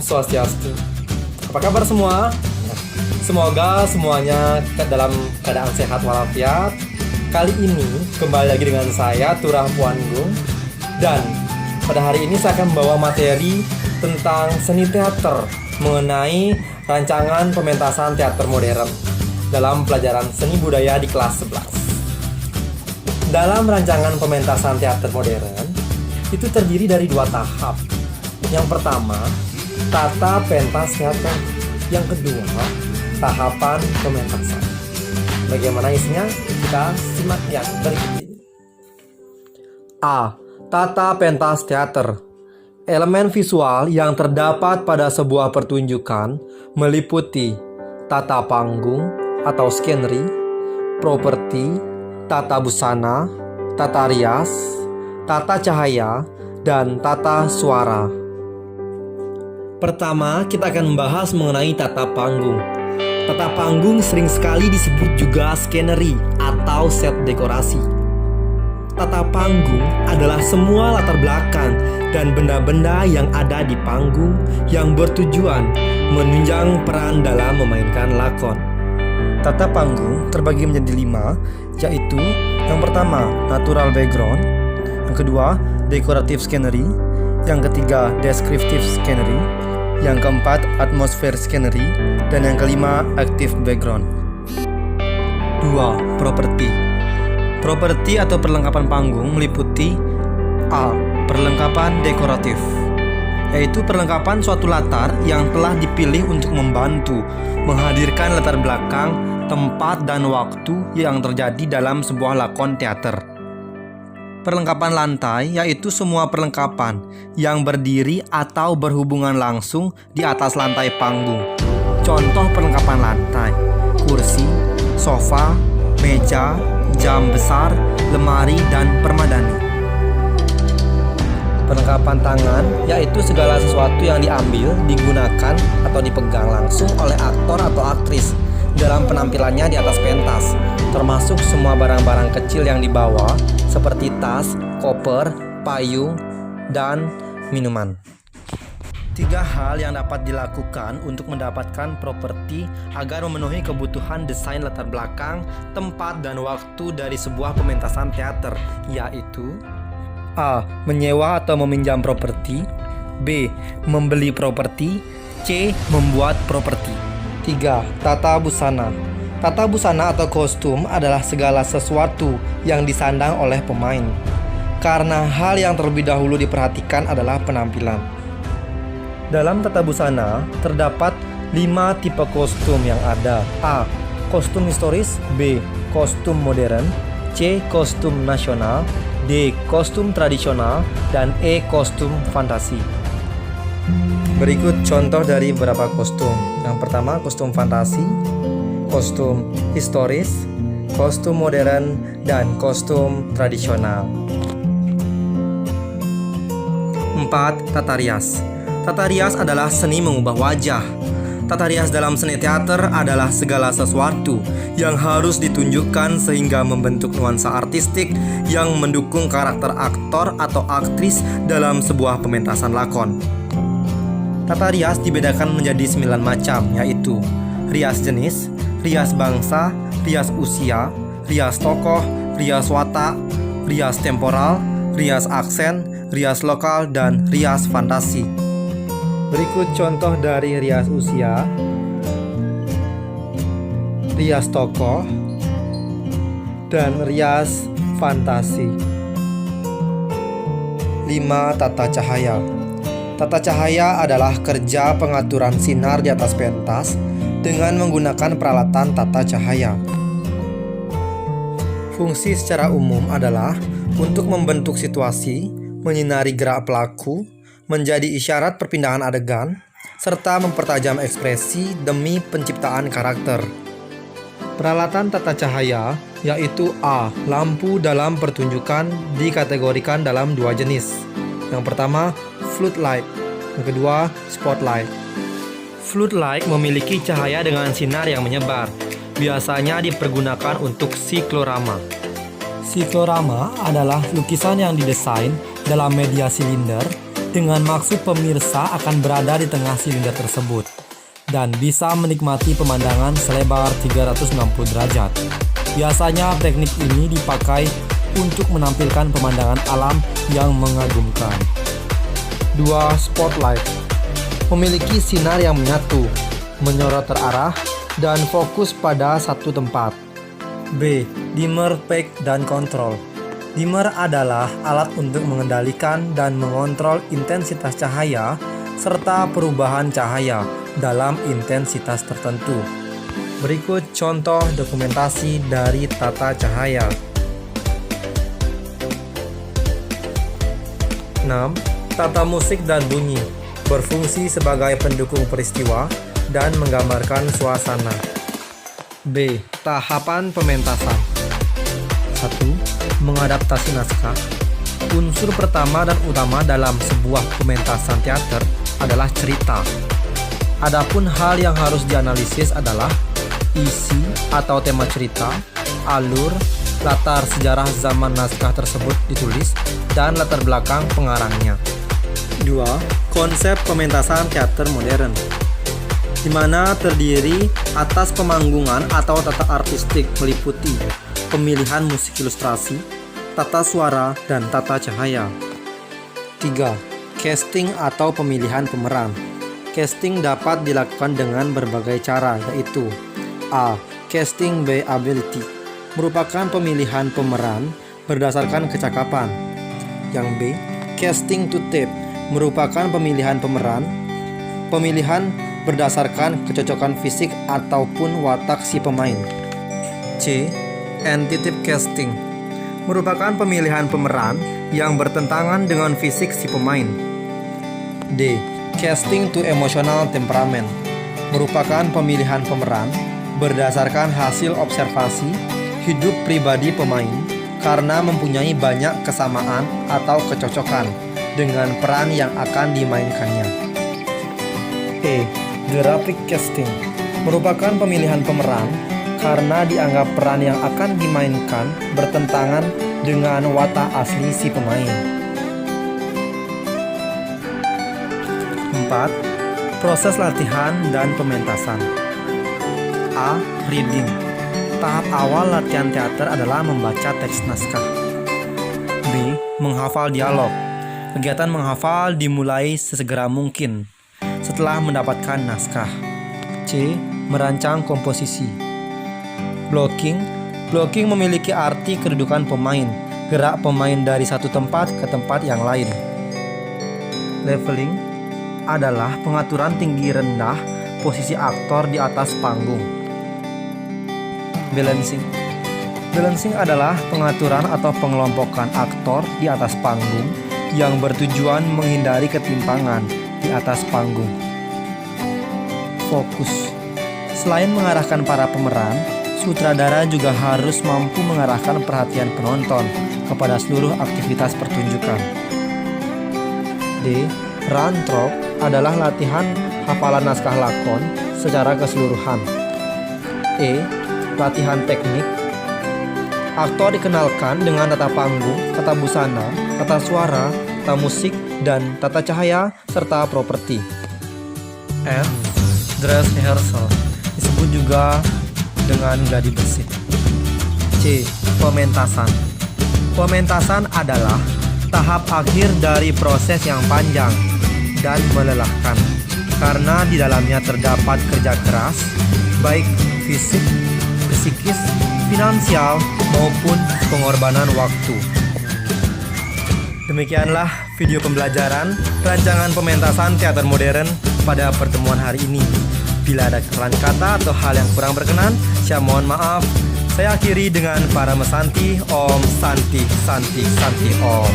Swastiastu. Apa kabar semua? Semoga semuanya dalam keadaan sehat walafiat. Kali ini kembali lagi dengan saya Turah Puanggung. Dan pada hari ini saya akan membawa materi tentang seni teater mengenai rancangan pementasan teater modern dalam pelajaran seni budaya di kelas 11. Dalam rancangan pementasan teater modern itu terdiri dari 2 tahap. Yang pertama, tata pentas teater. Yang kedua, tahapan pementasan. Bagaimana isinya? Kita simak yang berikut ini. A. Tata pentas teater. Elemen visual yang terdapat pada sebuah pertunjukan meliputi tata panggung atau skenery, properti, tata busana, tata rias, tata cahaya, dan tata suara. Pertama, kita akan membahas mengenai tata panggung. Tata panggung sering sekali disebut juga skenery atau set dekorasi. Tata panggung adalah semua latar belakang dan benda-benda yang ada di panggung yang bertujuan menunjang peran dalam memainkan lakon. Tata panggung terbagi menjadi 5, yaitu yang pertama, natural background, yang kedua, decorative scenery, yang ketiga, descriptive scenery, yang keempat, atmosphere scenery, dan yang kelima, active background. 2. Properti. Properti atau perlengkapan panggung meliputi A. Perlengkapan dekoratif, yaitu perlengkapan suatu latar yang telah dipilih untuk membantu menghadirkan latar belakang, tempat, dan waktu yang terjadi dalam sebuah lakon teater. Perlengkapan lantai, yaitu semua perlengkapan yang berdiri atau berhubungan langsung di atas lantai panggung. Contoh perlengkapan lantai: kursi, sofa, meja, jam besar, lemari, dan permadani. Perlengkapan tangan, yaitu segala sesuatu yang diambil, digunakan, atau dipegang langsung oleh aktor atau aktris dalam penampilannya di atas pentas, termasuk semua barang-barang kecil yang dibawa seperti tas, koper, payung, dan minuman. 3 hal yang dapat dilakukan untuk mendapatkan properti agar memenuhi kebutuhan desain latar belakang, tempat, dan waktu dari sebuah pementasan teater, yaitu A. Menyewa atau meminjam properti, B. Membeli properti, C. Membuat properti. 3. Tata busana. Tata busana atau kostum adalah segala sesuatu yang disandang oleh pemain. Karena hal yang terlebih dahulu diperhatikan adalah penampilan. Dalam tata busana terdapat 5 tipe kostum yang ada. A. Kostum historis, B. Kostum modern, C. Kostum nasional, D. Kostum tradisional, dan E. Kostum fantasi. Berikut contoh dari beberapa kostum. Yang pertama, kostum fantasi, kostum historis, kostum modern, dan kostum tradisional. 4. Tata rias. Tata rias adalah seni mengubah wajah. Tata rias dalam seni teater adalah segala sesuatu yang harus ditunjukkan sehingga membentuk nuansa artistik yang mendukung karakter aktor atau aktris dalam sebuah pementasan lakon. Tata rias dibedakan menjadi 9 macam, yaitu rias jenis, rias bangsa, rias usia, rias tokoh, rias watak, rias temporal, rias aksen, rias lokal, dan rias fantasi. Berikut contoh dari rias usia, rias tokoh, dan rias fantasi. 5. Tata cahaya. Tata cahaya adalah kerja pengaturan sinar di atas pentas dengan menggunakan peralatan tata cahaya. Fungsi secara umum adalah untuk membentuk situasi, menyinari gerak pelaku, menjadi isyarat perpindahan adegan, serta mempertajam ekspresi demi penciptaan karakter. Peralatan tata cahaya, yaitu A. Lampu dalam pertunjukan dikategorikan dalam 2 jenis. Yang pertama, floodlight. Yang kedua, spotlight. Floodlight memiliki cahaya dengan sinar yang menyebar. Biasanya dipergunakan untuk siklorama. Siklorama adalah lukisan yang didesain dalam media silinder dengan maksud pemirsa akan berada di tengah silinder tersebut dan bisa menikmati pemandangan selebar 360 derajat. Biasanya teknik ini dipakai untuk menampilkan pemandangan alam yang mengagumkan. 2. Spotlight memiliki sinar yang menyatu, menyorot terarah, dan fokus pada satu tempat. B. Dimmer, pack, dan kontrol. Dimmer adalah alat untuk mengendalikan dan mengontrol intensitas cahaya serta perubahan cahaya dalam intensitas tertentu. Berikut contoh dokumentasi dari tata cahaya. 6. Tata musik dan bunyi berfungsi sebagai pendukung peristiwa dan menggambarkan suasana. B. Tahapan pementasan. 1. Mengadaptasi naskah. Unsur pertama dan utama dalam sebuah pementasan teater adalah cerita. Adapun hal yang harus dianalisis adalah isi atau tema cerita, alur, latar sejarah zaman naskah tersebut ditulis, dan latar belakang pengarangnya. 2. Konsep pementasan teater modern, di mana terdiri atas pemanggungan atau tata artistik meliputi pemilihan musik ilustrasi, tata suara, dan tata cahaya. 3. Casting atau pemilihan pemeran. Casting dapat dilakukan dengan berbagai cara, yaitu A. Casting by ability, merupakan pemilihan pemeran berdasarkan kecakapan. Yang B. Casting to tape, merupakan pemilihan pemeran berdasarkan kecocokan fisik ataupun watak si pemain. C. Anti-tape casting, merupakan pemilihan pemeran yang bertentangan dengan fisik si pemain. D. Casting to emotional temperament, merupakan pemilihan pemeran berdasarkan hasil observasi hidup pribadi pemain karena mempunyai banyak kesamaan atau kecocokan dengan peran yang akan dimainkannya. E. Graphic casting, merupakan pemilihan pemeran karena dianggap peran yang akan dimainkan bertentangan dengan watak asli si pemain. 4. Proses latihan dan pementasan. A. Reading. Tahap awal latihan teater adalah membaca teks naskah. B. Menghafal dialog. Kegiatan menghafal dimulai sesegera mungkin setelah mendapatkan naskah. C. Merancang komposisi. Blocking memiliki arti kedudukan pemain, gerak pemain dari satu tempat ke tempat yang lain. Leveling adalah pengaturan tinggi rendah posisi aktor di atas panggung. Balancing adalah pengaturan atau pengelompokan aktor di atas panggung yang bertujuan menghindari ketimpangan di atas panggung. Fokus. Selain mengarahkan para pemeran, sutradara juga harus mampu mengarahkan perhatian penonton kepada seluruh aktivitas pertunjukan. D. Run through adalah latihan hafalan naskah lakon secara keseluruhan. E. Latihan teknik. Aktor dikenalkan dengan tata panggung, tata busana, tata suara, tata musik, dan tata cahaya, serta properti. F. Dress rehearsal, disebut juga dengan gladi bersih. C. Pementasan. Pementasan adalah tahap akhir dari proses yang panjang dan melelahkan karena di dalamnya terdapat kerja keras, baik fisik, psikis, finansial, maupun pengorbanan waktu. Demikianlah video pembelajaran rancangan pementasan teater modern pada pertemuan hari ini. Bila ada kesalahan kata atau hal yang kurang berkenan, saya mohon maaf. Saya akhiri dengan para mesanti Om Santi Santi Santi Om.